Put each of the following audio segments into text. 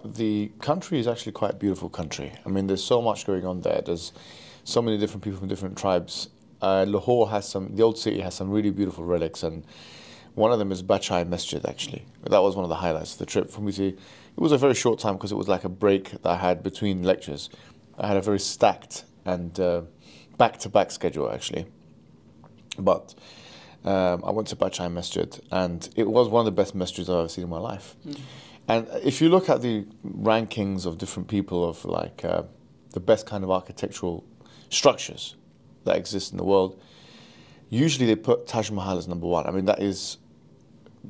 But the country is actually quite a beautiful country. I mean, there's so much going on there. There's so many different people from different tribes. Lahore has the old city has some really beautiful relics, and one of them is Bachai Masjid, actually. That was one of the highlights of the trip for me to. It was a very short time because it was like a break that I had between lectures. I had a very stacked and back-to-back schedule, actually. But I went to Bachai Masjid, and it was one of the best masjids I've ever seen in my life. Mm. And if you look at the rankings of different people of like the best kind of architectural structures that exist in the world, usually they put Taj Mahal as number one. I mean, that is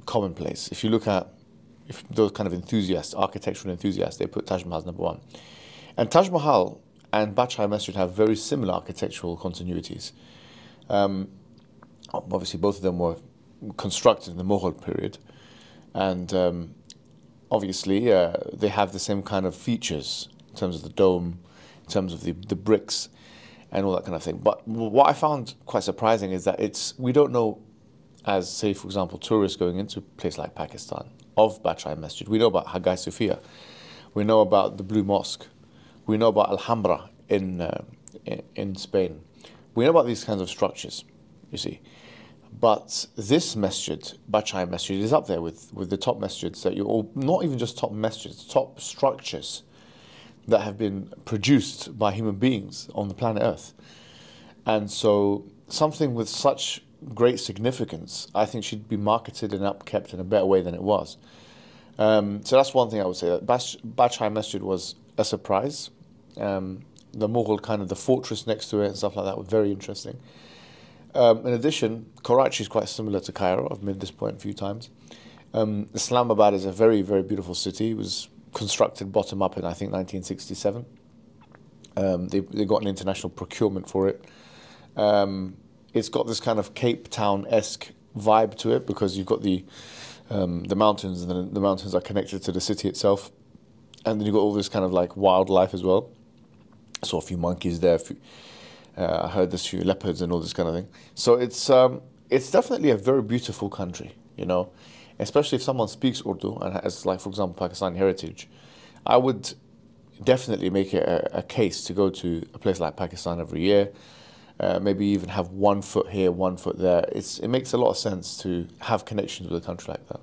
commonplace. If you look at those kind of enthusiasts, architectural enthusiasts, they put Taj Mahal as number one. And Taj Mahal and Bachai Masjid have very similar architectural continuities. Obviously, both of them were constructed in the Mughal period, and obviously they have the same kind of features in terms of the dome, in terms of the bricks, and all that kind of thing. But what I found quite surprising is that we don't know, as say for example tourists going into a place like Pakistan, of Bachai Masjid. We know about Hagia Sophia, we know about the Blue Mosque, we know about Alhambra in Spain. We know about these kinds of structures, you see. But this masjid, Bachai Masjid, is up there with the top masjids that not even just top masjids, top structures that have been produced by human beings on the planet Earth. And so something with such great significance, I think, should be marketed and upkept in a better way than it was. So that's one thing I would say. That Bachai Masjid was a surprise. The Mughal kind of the fortress next to it and stuff like that was very interesting. In addition, Karachi is quite similar to Cairo. I've made this point a few times. Islamabad is a very, very beautiful city. It was constructed bottom up in, I think, 1967. They got an international procurement for it. It's got this kind of Cape Town-esque vibe to it because you've got the mountains, and then the mountains are connected to the city itself. And then you've got all this kind of like wildlife as well. I saw a few monkeys there. I heard there's a few leopards and all this kind of thing. So it's definitely a very beautiful country, you know, especially if someone speaks Urdu and has, like, for example, Pakistani heritage. I would definitely make it a case to go to a place like Pakistan every year, maybe even have 1 foot here, 1 foot there. It makes a lot of sense to have connections with a country like that.